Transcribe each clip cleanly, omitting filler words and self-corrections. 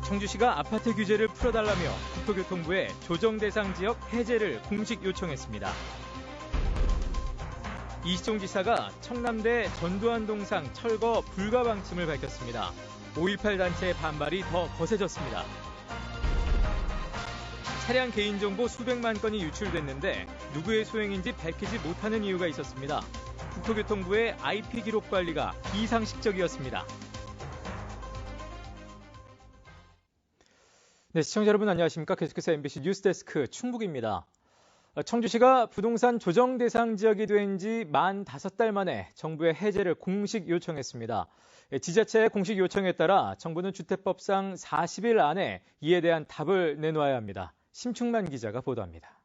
청주시가 아파트 규제를 풀어달라며 국토교통부에 조정대상 지역 해제를 공식 요청했습니다. 이시종 지사가 청남대 전두환동상 철거 불가 방침을 밝혔습니다. 5.18 단체의 반발이 더 거세졌습니다. 차량 개인정보 수백만 건이 유출됐는데 누구의 소행인지 밝히지 못하는 이유가 있었습니다. 국토교통부의 IP 기록 관리가 비상식적이었습니다. 네, 시청자 여러분 안녕하십니까? 계속해서 MBC 뉴스데스크 충북입니다. 청주시가 부동산 조정 대상 지역이 된 지 만 5달 만에 정부의 해제를 공식 요청했습니다. 지자체의 공식 요청에 따라 정부는 주택법상 40일 안에 이에 대한 답을 내놓아야 합니다. 심충만 기자가 보도합니다.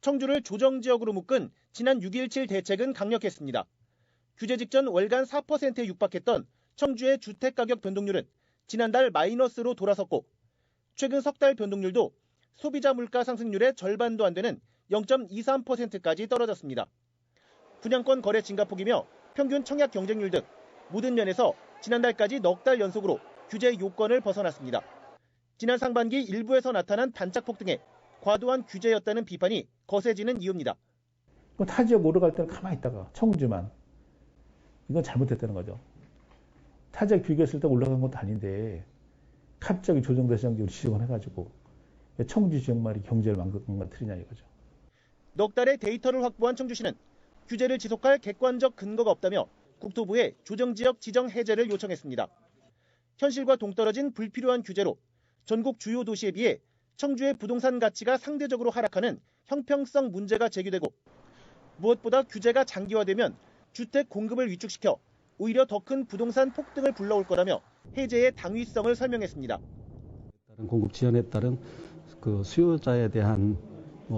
청주를 조정지역으로 묶은 지난 6.17 대책은 강력했습니다. 규제 직전 월간 4%에 육박했던 청주의 주택가격 변동률은 지난달 마이너스로 돌아섰고 최근 석 달 변동률도 소비자 물가 상승률의 절반도 안 되는 0.23%까지 떨어졌습니다. 분양권 거래 증가폭이며 평균 청약 경쟁률 등 모든 면에서 지난달까지 넉 달 연속으로 규제 요건을 벗어났습니다. 지난 상반기 일부에서 나타난 반짝폭 등의 과도한 규제였다는 비판이 거세지는 이유입니다. 타 지역 오르갈 때는 가만히 있다가 청주만 이건 잘못했다는 거죠. 타 지역 비교했을 때 올라간 것도 아닌데 갑자기 조정대상지역으로 지정을 해가지고 청주 지역만이 경제를 망가뜨리냐 이거죠. 넉 달의 데이터를 확보한 청주시는 규제를 지속할 객관적 근거가 없다며 국토부에 조정지역 지정 해제를 요청했습니다. 현실과 동떨어진 불필요한 규제로 전국 주요 도시에 비해 청주의 부동산 가치가 상대적으로 하락하는 형평성 문제가 제기되고 무엇보다 규제가 장기화되면 주택 공급을 위축시켜 오히려 더 큰 부동산 폭등을 불러올 거라며 해제의 당위성을 설명했습니다. 공급 지연에 따른 그 수요자에 대한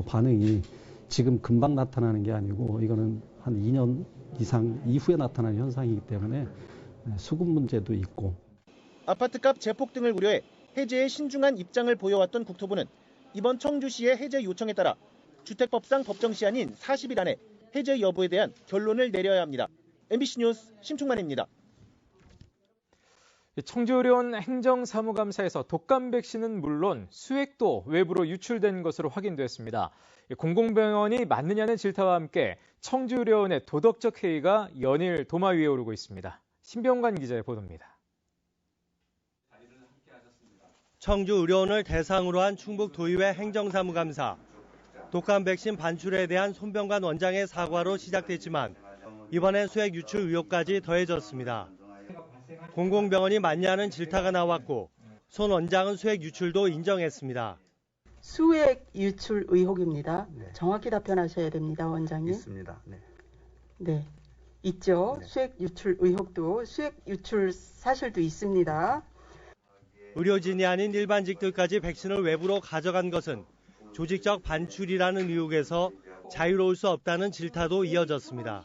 반응이 지금 금방 나타나는 게 아니고 이거는 한 2년 이상 이후에 나타나는 현상이기 때문에 수급 문제도 있고. 아파트값 재폭 등을 우려해 해제에 신중한 입장을 보여왔던 국토부는 이번 청주시의 해제 요청에 따라 주택법상 법정 시한인 40일 안에 해제 여부에 대한 결론을 내려야 합니다. MBC 뉴스 심충만입니다. 청주의료원 행정사무감사에서 독감 백신은 물론 수액도 외부로 유출된 것으로 확인됐습니다. 공공병원이 맞느냐는 질타와 함께 청주의료원의 도덕적 해이가 연일 도마 위에 오르고 있습니다. 신병관 기자의 보도입니다. 청주의료원을 대상으로 한 충북도의회 행정사무감사. 독감 백신 반출에 대한 손병관 원장의 사과로 시작됐지만 이번엔 수액 유출 의혹까지 더해졌습니다. 공공병원이 맞냐는 질타가 나왔고 손 원장은 수액 유출도 인정했습니다. 수액 유출 의혹입니다. 네. 정확히 답변하셔야 됩니다, 원장님. 있습니다. 네. 네, 있죠. 네. 수액 유출 의혹도 수액 유출 사실도 있습니다. 의료진이 아닌 일반직들까지 백신을 외부로 가져간 것은 조직적 반출이라는 의혹에서 자유로울 수 없다는 질타도 이어졌습니다.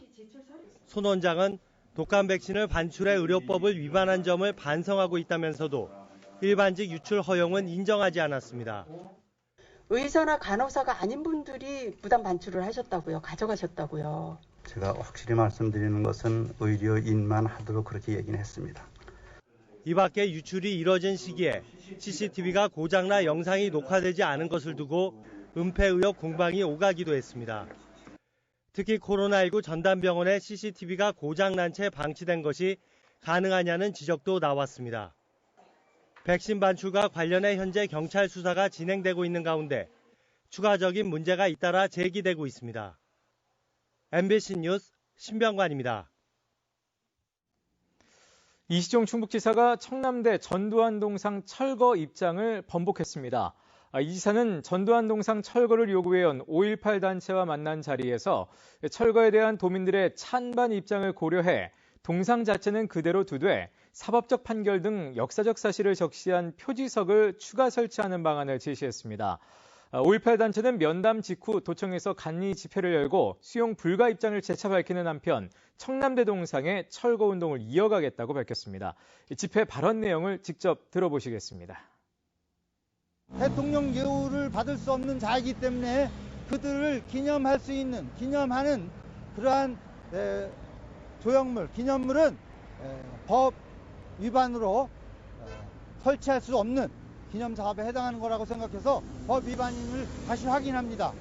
손 원장은 독감 백신을 반출해 의료법을 위반한 점을 반성하고 있다면서도 일반직 유출 허용은 인정하지 않았습니다. 의사나 간호사가 아닌 분들이 무단 반출을 하셨다고요? 가져가셨다고요? 제가 확실히 말씀드리는 것은 의료인만 하도록 그렇게 얘기는 했습니다. 이 밖에 유출이 이뤄진 시기에 CCTV가 고장나 영상이 녹화되지 않은 것을 두고 은폐 의혹 공방이 오가기도 했습니다. 특히 코로나19 전담병원의 CCTV가 고장난 채 방치된 것이 가능하냐는 지적도 나왔습니다. 백신 반출과 관련해 현재 경찰 수사가 진행되고 있는 가운데 추가적인 문제가 잇따라 제기되고 있습니다. MBC 뉴스 신병관입니다. 이시종 충북지사가 청남대 전두환동상 철거 입장을 번복했습니다. 이 지사는 전두환동상 철거를 요구해온 5.18 단체와 만난 자리에서 철거에 대한 도민들의 찬반 입장을 고려해 동상 자체는 그대로 두되 사법적 판결 등 역사적 사실을 적시한 표지석을 추가 설치하는 방안을 제시했습니다. 5.18 단체는 면담 직후 도청에서 간이 집회를 열고 수용 불가 입장을 재차 밝히는 한편 청남대 동상의 철거 운동을 이어가겠다고 밝혔습니다. 집회 발언 내용을 직접 들어보시겠습니다. 대통령 예우를 받을 수 없는 자이기 때문에 그들을 기념하는 그러한 조형물, 기념물은 법 위반으로 설치할 수 없는 기념 사업에 해당하는 거라고 생각해서 법 위반임을 다시 확인합니다.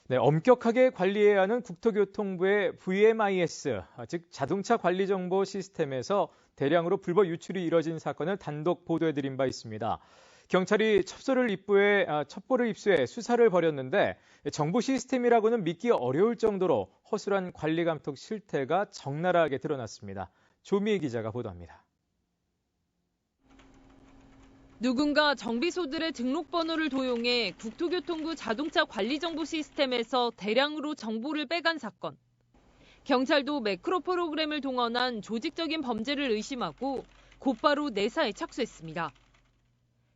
네, 엄격하게 관리해야 하는 국토교통부의 VMIS, 즉 자동차 관리 정보 시스템에서 대량으로 불법 유출이 이뤄진 사건을 단독 보도해드린 바 있습니다. 경찰이 첩보를 입수해 수사를 벌였는데 정보 시스템이라고는 믿기 어려울 정도로 허술한 관리 감독 실태가 적나라하게 드러났습니다. 조미애 기자가 보도합니다. 누군가 정비소들의 등록번호를 도용해 국토교통부 자동차 관리정보 시스템에서 대량으로 정보를 빼간 사건. 경찰도 매크로 프로그램을 동원한 조직적인 범죄를 의심하고 곧바로 내사에 착수했습니다.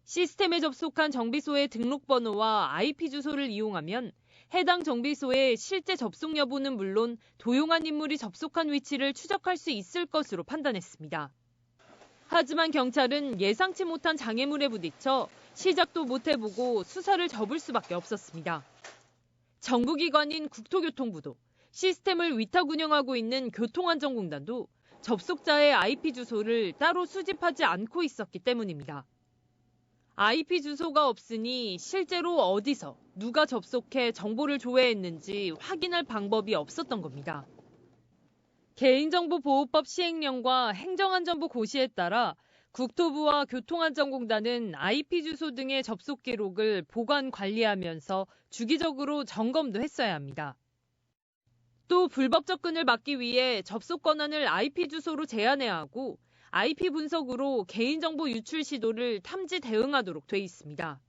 시스템에 접속한 정비소의 등록번호와 IP 주소를 이용하면 해당 정비소의 실제 접속 여부는 물론 도용한 인물이 접속한 위치를 추적할 수 있을 것으로 판단했습니다. 하지만 경찰은 예상치 못한 장애물에 부딪혀 시작도 못 해보고 수사를 접을 수밖에 없었습니다. 정부기관인 국토교통부도 시스템을 위탁 운영하고 있는 교통안전공단도 접속자의 IP 주소를 따로 수집하지 않고 있었기 때문입니다. IP 주소가 없으니 실제로 어디서 누가 접속해 정보를 조회했는지 확인할 방법이 없었던 겁니다. 개인정보보호법 시행령과 행정안전부 고시에 따라 국토부와 교통안전공단은 IP 주소 등의 접속 기록을 보관 관리하면서 주기적으로 점검도 했어야 합니다. 또 불법 접근을 막기 위해 접속 권한을 IP 주소로 제한해야 하고 IP 분석으로 개인정보 유출 시도를 탐지 대응하도록 돼 있습니다.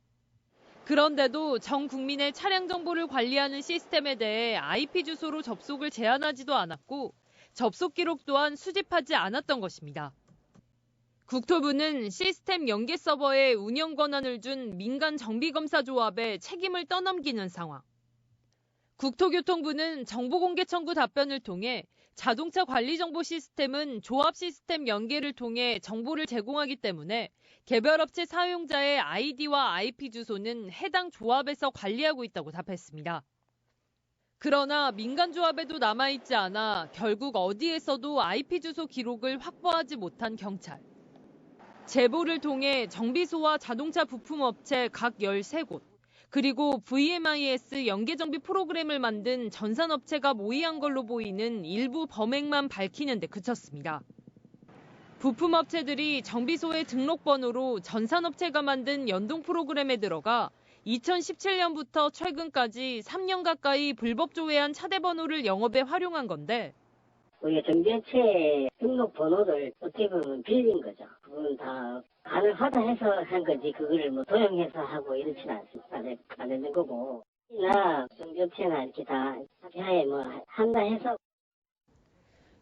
그런데도 전 국민의 차량 정보를 관리하는 시스템에 대해 IP 주소로 접속을 제한하지도 않았고 접속 기록 또한 수집하지 않았던 것입니다. 국토부는 시스템 연계 서버에 운영 권한을 준 민간 정비검사조합에 책임을 떠넘기는 상황. 국토교통부는 정보공개 청구 답변을 통해 자동차 관리 정보 시스템은 조합 시스템 연계를 통해 정보를 제공하기 때문에 개별 업체 사용자의 아이디와 IP 주소는 해당 조합에서 관리하고 있다고 답했습니다. 그러나 민간조합에도 남아있지 않아 결국 어디에서도 IP 주소 기록을 확보하지 못한 경찰. 제보를 통해 정비소와 자동차 부품업체 각 13곳, 그리고 VMIS 연계정비 프로그램을 만든 전산업체가 모의한 걸로 보이는 일부 범행만 밝히는 데 그쳤습니다. 부품업체들이 정비소의 등록번호로 전산업체가 만든 연동 프로그램에 들어가 2017년부터 최근까지 3년 가까이 불법 조회한 차대번호를 영업에 활용한 건데 우리가 정비업체 등록 번호를 어떻게 보면 빌린 거죠. 그건 다 가능하다 해서 한 거지 그거를 뭐 도용해서 하고 이렇지는 않습니다. 안 되는 거고 나 정비업체나 이렇게 다 합의하에 뭐 한다 해서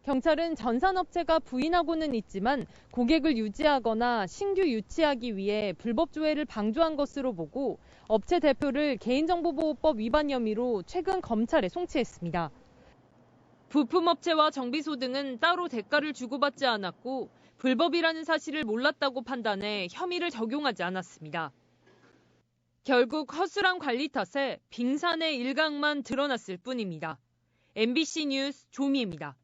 경찰은 전산업체가 부인하고는 있지만 고객을 유지하거나 신규 유치하기 위해 불법 조회를 방조한 것으로 보고 업체 대표를 개인정보보호법 위반 혐의로 최근 검찰에 송치했습니다. 부품업체와 정비소 등은 따로 대가를 주고받지 않았고 불법이라는 사실을 몰랐다고 판단해 혐의를 적용하지 않았습니다. 결국 허술한 관리 탓에 빙산의 일각만 드러났을 뿐입니다. MBC 뉴스 조미입니다.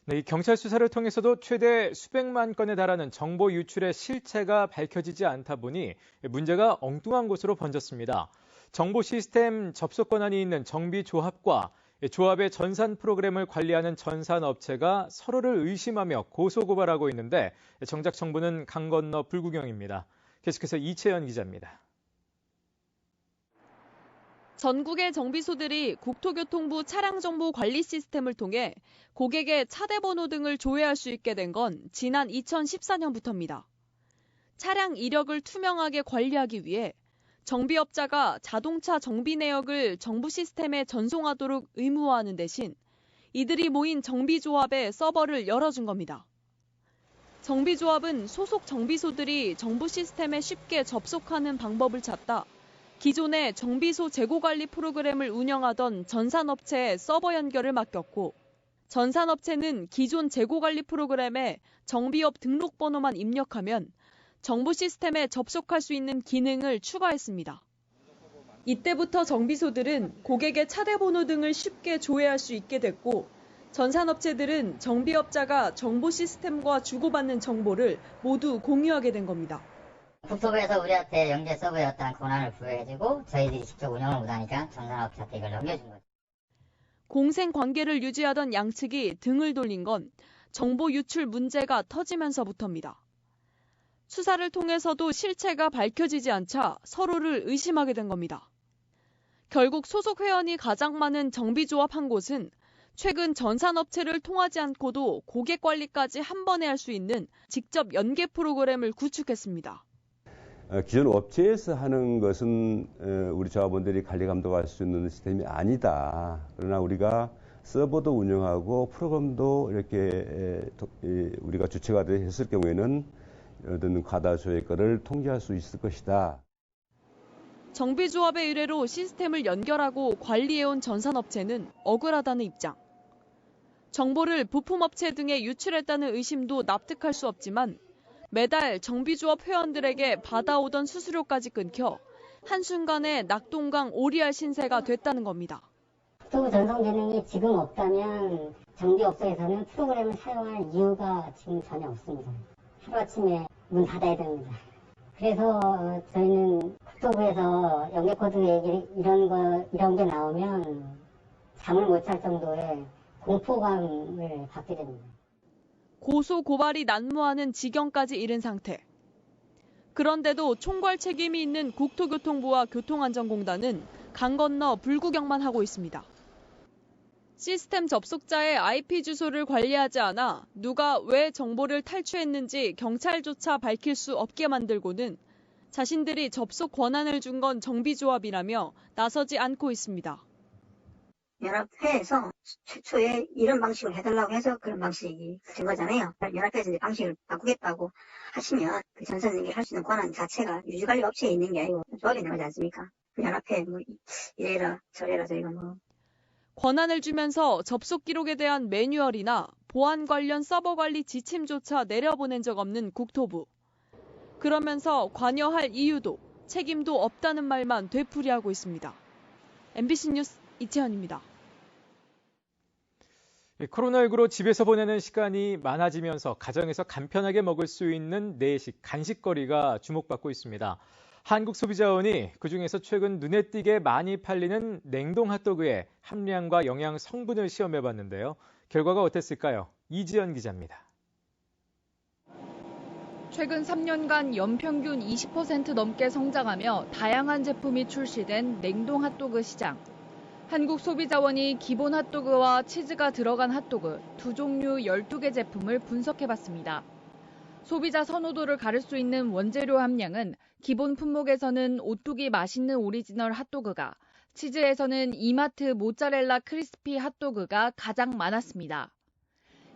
네, 이 경찰 수사를 통해서도 최대 수백만 건에 달하는 정보 유출의 실체가 밝혀지지 않다 보니 문제가 엉뚱한 곳으로 번졌습니다. 정보 시스템 접속 권한이 있는 정비조합과 조합의 전산 프로그램을 관리하는 전산업체가 서로를 의심하며 고소고발하고 있는데 정작 정부는 강 건너 불구경입니다. 계속해서 이채연 기자입니다. 전국의 정비소들이 국토교통부 차량정보 관리 시스템을 통해 고객의 차대번호 등을 조회할 수 있게 된 건 지난 2014년부터입니다. 차량 이력을 투명하게 관리하기 위해 정비업자가 자동차 정비 내역을 정부 시스템에 전송하도록 의무화하는 대신 이들이 모인 정비조합의 서버를 열어준 겁니다. 정비조합은 소속 정비소들이 정부 시스템에 쉽게 접속하는 방법을 찾다 기존의 정비소 재고관리 프로그램을 운영하던 전산업체에 서버 연결을 맡겼고 전산업체는 기존 재고관리 프로그램에 정비업 등록번호만 입력하면 정부 시스템에 접속할 수 있는 기능을 추가했습니다. 이때부터 정비소들은 고객의 차대 번호 등을 쉽게 조회할 수 있게 됐고 전산업체들은 정비업자가 정보 시스템과 주고받는 정보를 모두 공유하게 된 겁니다. 국토부에서 우리한테 연계 서버에 어떤 권한을 부여해주고 저희들이 직접 운영을 못하니까 전산업체한테 이걸 넘겨준 거죠. 공생 관계를 유지하던 양측이 등을 돌린 건 정보 유출 문제가 터지면서부터입니다. 수사를 통해서도 실체가 밝혀지지 않자 서로를 의심하게 된 겁니다. 결국 소속 회원이 가장 많은 정비조합 한 곳은 최근 전산업체를 통하지 않고도 고객 관리까지 한 번에 할 수 있는 직접 연계 프로그램을 구축했습니다. 기존 업체에서 하는 것은 우리 조합원들이 관리 감독할 수 있는 시스템이 아니다. 그러나 우리가 서버도 운영하고 프로그램도 이렇게 우리가 주체가 했을 경우에는 어떤 과다 소액거를 통제할 수 있을 것이다. 정비조합의 의뢰로 시스템을 연결하고 관리해온 전산업체는 억울하다는 입장. 정보를 부품업체 등에 유출했다는 의심도 납득할 수 없지만 매달 정비조합 회원들에게 받아오던 수수료까지 끊겨 한순간에 낙동강 오리알 신세가 됐다는 겁니다. 국토부 전송 기능이 지금 없다면 정비업소에서는 프로그램을 사용할 이유가 지금 전혀 없습니다. 하루아침에 문 닫아야 됩니다. 그래서 저희는 국토부에서 연계코드 얘기 이런 게 나오면 잠을 못 잘 정도의 공포감을 받게 됩니다. 고소 고발이 난무하는 지경까지 이른 상태. 그런데도 총괄 책임이 있는 국토교통부와 교통안전공단은 강 건너 불구경만 하고 있습니다. 시스템 접속자의 IP 주소를 관리하지 않아 누가 왜 정보를 탈취했는지 경찰조차 밝힐 수 없게 만들고는 자신들이 접속 권한을 준 건 정비조합이라며 나서지 않고 있습니다. 연합회에서 최초에 이런 방식으로 해달라고 해서 그런 방식이 된 거잖아요. 연합회에서 이제 방식을 바꾸겠다고 하시면 그 전산 연결 할 수 있는 권한 자체가 유지관리 업체에 있는 게 아니고 조합에 있는 거지 않습니까? 그 연합회 뭐 이래라 저래라 저희가 뭐. 권한을 주면서 접속 기록에 대한 매뉴얼이나 보안 관련 서버 관리 지침조차 내려보낸 적 없는 국토부. 그러면서 관여할 이유도 책임도 없다는 말만 되풀이하고 있습니다. MBC 뉴스 이채연입니다. 코로나19로 집에서 보내는 시간이 많아지면서 가정에서 간편하게 먹을 수 있는 내식, 간식거리가 주목받고 있습니다. 한국소비자원이 그중에서 최근 눈에 띄게 많이 팔리는 냉동 핫도그의 함량과 영양 성분을 시험해봤는데요. 결과가 어땠을까요? 이지연 기자입니다. 최근 3년간 연평균 20% 넘게 성장하며 다양한 제품이 출시된 냉동 핫도그 시장. 한국소비자원이 기본 핫도그와 치즈가 들어간 핫도그 두 종류 12개 제품을 분석해봤습니다. 소비자 선호도를 가를 수 있는 원재료 함량은 기본 품목에서는 오뚜기 맛있는 오리지널 핫도그가, 치즈에서는 이마트 모짜렐라 크리스피 핫도그가 가장 많았습니다.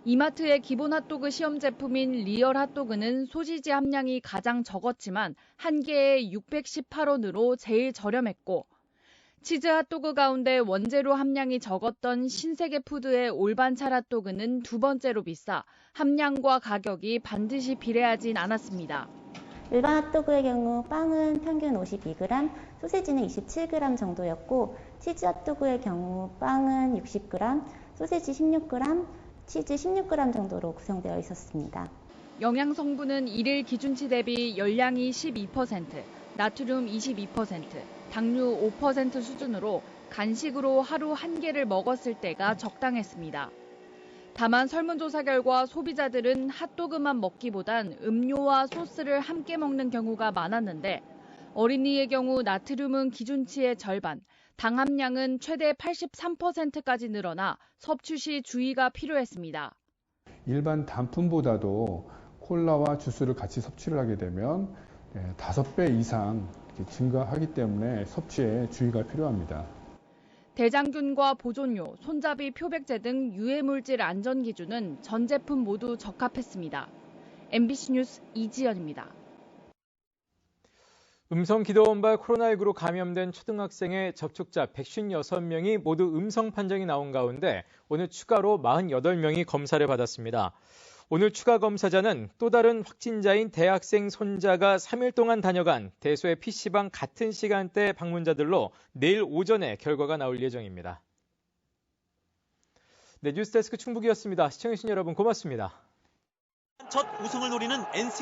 이마트의 기본 핫도그 시험 제품인 리얼 핫도그는 소시지 함량이 가장 적었지만 한 개에 618원으로 제일 저렴했고, 치즈 핫도그 가운데 원재료 함량이 적었던 신세계 푸드의 올반찰 핫도그는 두 번째로 비싸 함량과 가격이 반드시 비례하진 않았습니다. 일반 핫도그의 경우 빵은 평균 52g, 소세지는 27g 정도였고 치즈 핫도그의 경우 빵은 60g, 소세지 16g, 치즈 16g 정도로 구성되어 있었습니다. 영양 성분은 일일 기준치 대비 열량이 12%, 나트륨 22%, 당류 5% 수준으로 간식으로 하루 한 개를 먹었을 때가 적당했습니다. 다만 설문조사 결과 소비자들은 핫도그만 먹기보단 음료와 소스를 함께 먹는 경우가 많았는데 어린이의 경우 나트륨은 기준치의 절반, 당 함량은 최대 83%까지 늘어나 섭취 시 주의가 필요했습니다. 일반 단품보다도 콜라와 주스를 같이 섭취를 하게 되면 5배 이상 증가하기 때문에 섭취에 주의가 필요합니다. 대장균과 보존료, 손잡이 표백제 등 유해물질 안전기준은 전 제품 모두 적합했습니다. MBC 뉴스 이지연입니다. 음성기도원발 코로나19로 감염된 초등학생의 접촉자 156명이 모두 음성 판정이 나온 가운데 오늘 추가로 48명이 검사를 받았습니다. 오늘 추가 검사자는 또 다른 확진자인 대학생 손자가 3일 동안 다녀간 대소의 PC방 같은 시간대 방문자들로 내일 오전에 결과가 나올 예정입니다. 네, 뉴스데스크 충북이었습니다. 시청해주신 여러분 고맙습니다. 첫 우승을 노리는 NC